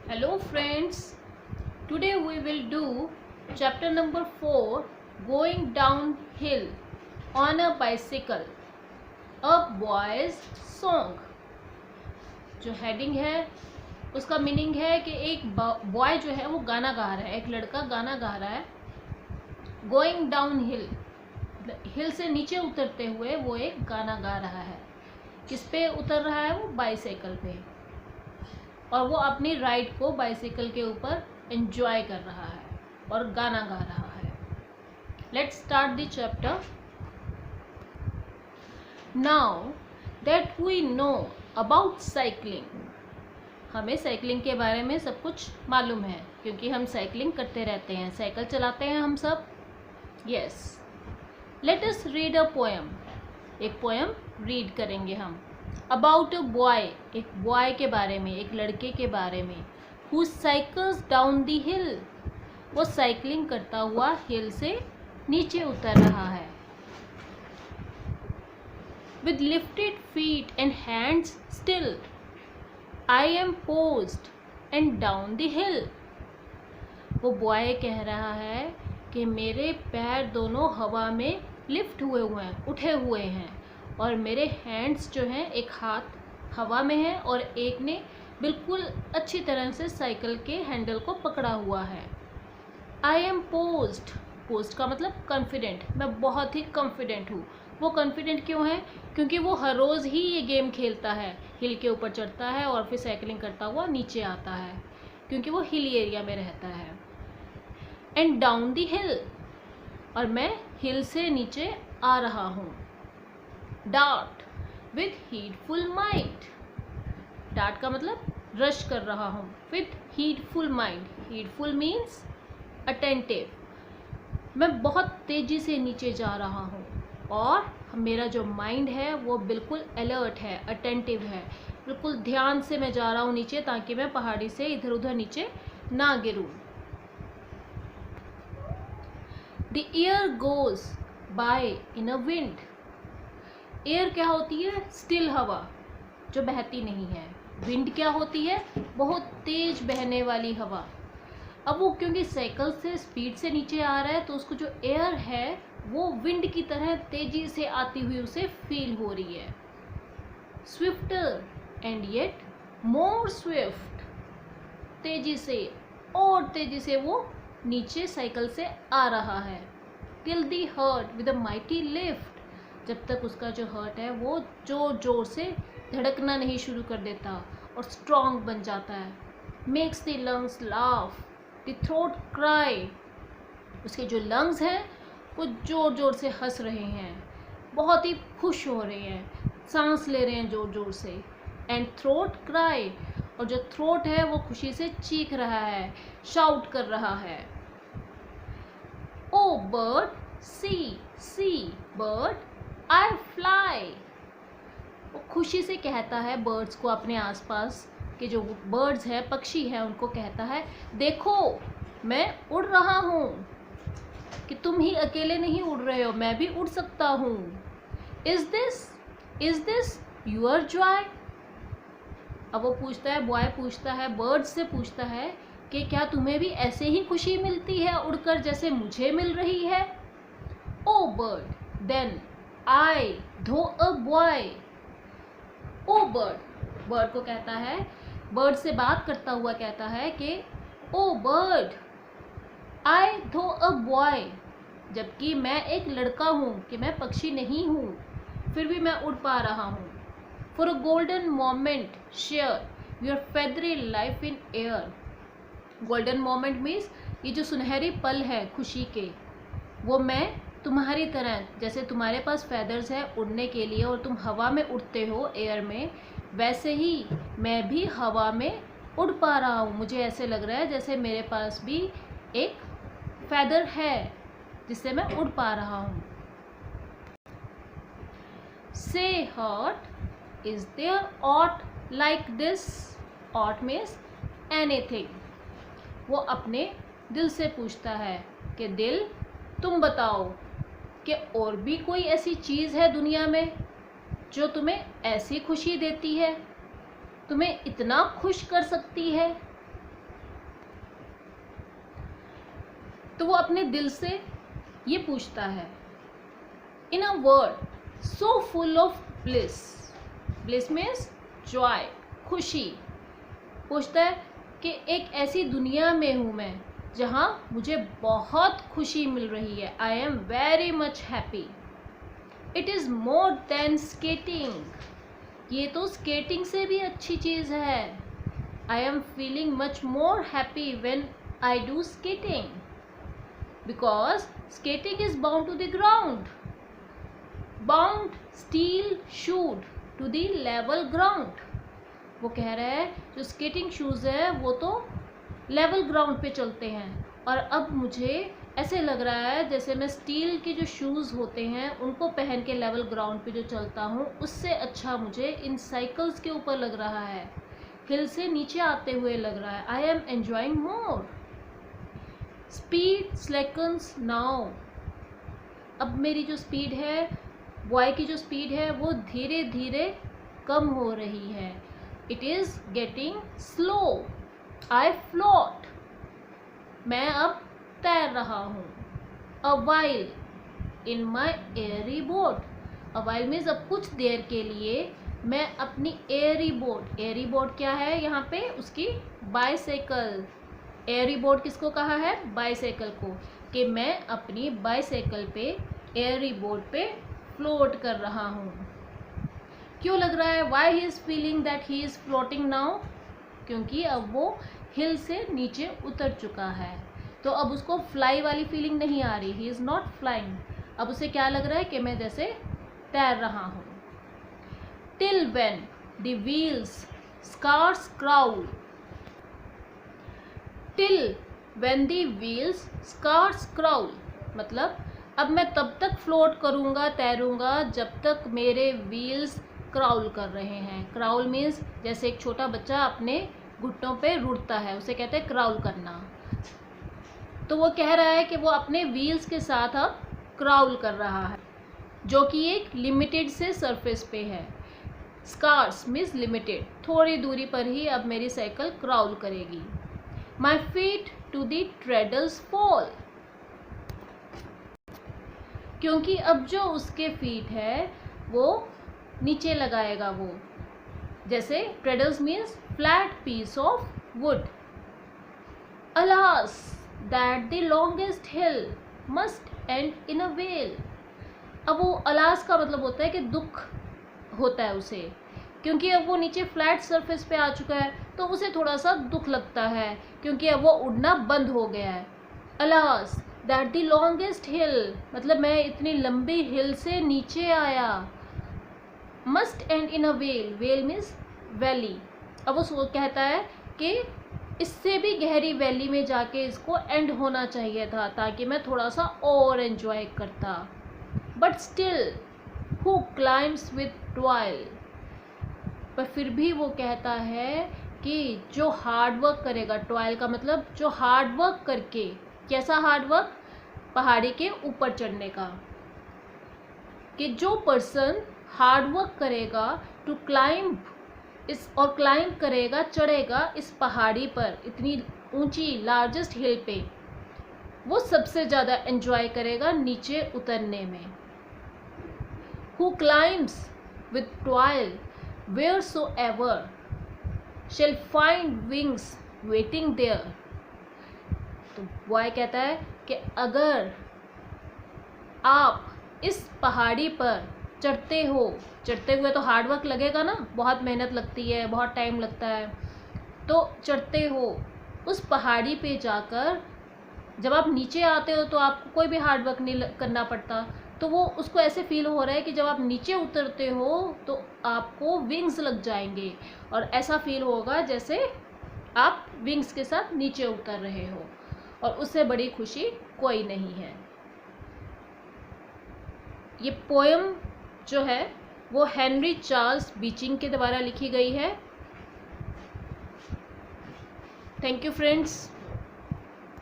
Hello friends, today we will do chapter number 4 Going Downhill on a Bicycle, a Boy's Song। जो heading है उसका meaning है कि एक बॉय जो है वो गाना गा रहा है, एक लड़का गाना गा रहा है। गोइंग डाउन हिल, हिल से नीचे उतरते हुए वो एक गाना गा रहा है। किस पे उतर रहा है वो? बाइसाइकिल पे। और वो अपनी राइड को बाइसाइकिल के ऊपर एंजॉय कर रहा है और गाना गा रहा है। Let's start the chapter. Now that we know about cycling, हमें साइकिलिंग के बारे में सब कुछ मालूम है क्योंकि हम साइकिलिंग करते रहते हैं, साइकिल चलाते हैं हम सब। Yes, let us read a poem, एक पोएम रीड करेंगे हम। अबाउट अ बॉय, एक बॉय के बारे में, एक लड़के के बारे में। हु साइकिल्स डाउन द हिल, वो साइकिलिंग करता हुआ हिल से नीचे उतर रहा है। With lifted feet and hands still, I am posed and down the हिल। वो बॉय कह रहा है कि मेरे पैर दोनों हवा में लिफ्ट हुए हुए हैं, उठे हुए हैं, और मेरे हैंड्स जो हैं, एक हाथ हवा में है और एक ने बिल्कुल अच्छी तरह से साइकिल के हैंडल को पकड़ा हुआ है। आई एम पोज्ड, पोज्ड का मतलब कॉन्फिडेंट, मैं बहुत ही कॉन्फिडेंट हूँ। वो कॉन्फिडेंट क्यों है? क्योंकि वो हर रोज़ ही ये गेम खेलता है, हिल के ऊपर चढ़ता है और फिर साइकिलिंग करता हुआ नीचे आता है, क्योंकि वो हिल एरिया में रहता है। एंड डाउन द हिल, और मैं हिल से नीचे आ रहा हूँ। डार्ट विथ हीटफुल माइंड, डार्ट का मतलब रश कर रहा हूँ। विथ हीटफुल माइंड, हीटफुल मीन्स अटेंटिव, मैं बहुत तेज़ी से नीचे जा रहा हूँ और मेरा जो माइंड है वो बिल्कुल अलर्ट है, अटेंटिव है, बिल्कुल ध्यान से मैं जा रहा हूँ नीचे, ताकि मैं पहाड़ी से इधर उधर नीचे ना गिरूँ। The air goes by in a wind, air क्या होती है? स्टिल हवा जो बहती नहीं है। विंड क्या होती है? बहुत तेज बहने वाली हवा। अब वो क्योंकि साइकिल से स्पीड से नीचे आ रहा है तो उसको जो एयर है वो विंड की तरह तेजी से आती हुई उसे फील हो रही है। Swifter and yet more Swift, तेजी से और तेजी से वो नीचे साइकिल से आ रहा है। Till the heart with a mighty lift, जब तक उसका जो हर्ट है वो जोर जोर से धड़कना नहीं शुरू कर देता और स्ट्रॉन्ग बन जाता है। Makes the lungs laugh, the throat cry, उसके जो लंग्स हैं वो जोर जोर से हंस रहे हैं, बहुत ही खुश हो रहे हैं, सांस ले रहे हैं जोर जोर से। एंड थ्रोट क्राई, और जो थ्रोट है वो खुशी से चीख रहा है, शाउट कर रहा है। O bird see see bird I fly, वो खुशी से कहता है बर्ड्स को, अपने आसपास के जो बर्ड्स हैं, पक्षी हैं, उनको कहता है देखो मैं उड़ रहा हूँ, कि तुम ही अकेले नहीं उड़ रहे हो, मैं भी उड़ सकता हूँ। इज दिस योर जॉय, अब वो पूछता है, बॉय पूछता है, बर्ड्स से पूछता है कि क्या तुम्हें भी ऐसे ही खुशी मिलती है उड़कर जैसे मुझे मिल रही है। O bird then I though a boy, oh bird, bird को कहता है, बर्ड से बात करता हुआ कहता है कि ओ bird I though a boy, जबकि मैं एक लड़का हूँ, कि मैं पक्षी नहीं हूँ, फिर भी मैं उड़ पा रहा हूँ। For a golden moment share your feathery life in air, golden moment means ये जो सुनहरी पल है खुशी के, वो मैं तुम्हारी तरह, जैसे तुम्हारे पास फेदर्स है उड़ने के लिए और तुम हवा में उड़ते हो एयर में, वैसे ही मैं भी हवा में उड़ पा रहा हूँ। मुझे ऐसे लग रहा है जैसे मेरे पास भी एक फेदर है जिससे मैं उड़ पा रहा हूँ। Say what is there aught like this, aught means anything, वो अपने दिल से पूछता है कि दिल तुम बताओ कि और भी कोई ऐसी चीज़ है दुनिया में जो तुम्हें ऐसी खुशी देती है, तुम्हें इतना खुश कर सकती है। तो वो अपने दिल से ये पूछता है, in a world so full of bliss, bliss means joy, खुशी, पूछता है कि एक ऐसी दुनिया में हूँ मैं जहाँ मुझे बहुत खुशी मिल रही है। I am very much happy. It is more than skating, ये तो स्केटिंग से भी अच्छी चीज़ है। I am feeling much more happy when I do skating, because skating is bound to the ground, bound steel shod to the level ground. वो कह रहा है जो स्केटिंग शूज़ है वो तो लेवल ग्राउंड पे चलते हैं, और अब मुझे ऐसे लग रहा है जैसे मैं स्टील के जो शूज़ होते हैं उनको पहन के लेवल ग्राउंड पे जो चलता हूँ उससे अच्छा मुझे इन साइकिल्स के ऊपर लग रहा है, हिल से नीचे आते हुए लग रहा है। I am enjoying more. Speed slackens now, अब मेरी जो स्पीड है, बॉय की जो स्पीड है वो धीरे धीरे कम हो रही है। It is getting slow. I float, मैं अब तैर रहा हूँ। A while in my Airy boat, a while means अब कुछ देर के लिए मैं अपनी एयरी बोट, एयरी बोट क्या है यहाँ पे, उसकी बाईसाइकिल। एयरी बोट किसको कहा है, बाईसाइकिल को, कि मैं अपनी बाईसाइकिल पे एयरी बोट पे फ्लोट कर रहा हूँ। क्यों लग रहा है, why he is feeling that he is floating now, क्योंकि अब वो हिल से नीचे उतर चुका है, तो अब उसको फ्लाई वाली फीलिंग नहीं आ रही, ही इज़ नॉट फ्लाइंग। अब उसे क्या लग रहा है कि मैं जैसे तैर रहा हूँ। Till when the wheels scarce crawl, till when the wheels scarce crawl, मतलब अब मैं तब तक फ्लोट करूँगा, तैरूँगा जब तक मेरे व्हील्स क्राउल कर रहे हैं। क्राउल मीन्स जैसे एक छोटा बच्चा अपने घुटनों पे रुड़ता है, उसे कहते हैं क्राउल करना। तो वो कह रहा है कि वो अपने व्हील्स के साथ अब क्राउल कर रहा है, जो कि एक लिमिटेड से सरफेस पे है। स्कार्स मीन्स लिमिटेड, थोड़ी दूरी पर ही अब मेरी साइकिल क्राउल करेगी। My feet to the treadles fall, क्योंकि अब जो उसके फीट है वो नीचे लगाएगा, वो जैसे treadles means flat piece of wood. Alas that the longest hill must end in a vale, अब वो अलास का मतलब होता है कि दुख होता है उसे, क्योंकि अब वो नीचे फ्लैट सरफेस पे आ चुका है तो उसे थोड़ा सा दुख लगता है, क्योंकि अब वो उड़ना बंद हो गया है। अलास दैट द लॉन्गेस्ट हिल, मतलब मैं इतनी लंबी हिल से नीचे आया। Must end in a well, well means valley, अब वो कहता है कि इससे भी गहरी वैली में जाके इसको एंड होना चाहिए था, ताकि मैं थोड़ा सा और एंजॉय करता। But still who climbs with toil, पर फिर भी वो कहता है कि जो हार्ड वर्क करेगा, टॉयल का मतलब जो हार्ड वर्क करके, कैसा हार्ड वर्क, पहाड़ी के ऊपर चढ़ने का, कि जो पर्सन हार्ड वर्क करेगा टू क्लाइंब इस, और क्लाइंब करेगा, चढ़ेगा इस पहाड़ी पर, इतनी ऊंची लार्जेस्ट हिल पे, वो सबसे ज़्यादा एंजॉय करेगा नीचे उतरने में। Who climbs with toil wheresoever shall find wings waiting there, तो बॉय कहता है कि अगर आप इस पहाड़ी पर चढ़ते हो, चढ़ते हुए तो हार्ड वर्क लगेगा ना, बहुत मेहनत लगती है, बहुत टाइम लगता है, तो चढ़ते हो उस पहाड़ी पे जाकर, जब आप नीचे आते हो तो आपको कोई भी हार्ड वर्क नहीं करना पड़ता, तो वो उसको ऐसे फील हो रहा है कि जब आप नीचे उतरते हो तो आपको विंग्स लग जाएंगे, और ऐसा फील होगा जैसे आप विंग्स के साथ नीचे उतर रहे हो, और उससे बड़ी खुशी कोई नहीं है। ये पोएम जो है वो हेनरी चार्ल्स बीचिंग के द्वारा लिखी गई है। Thank you friends.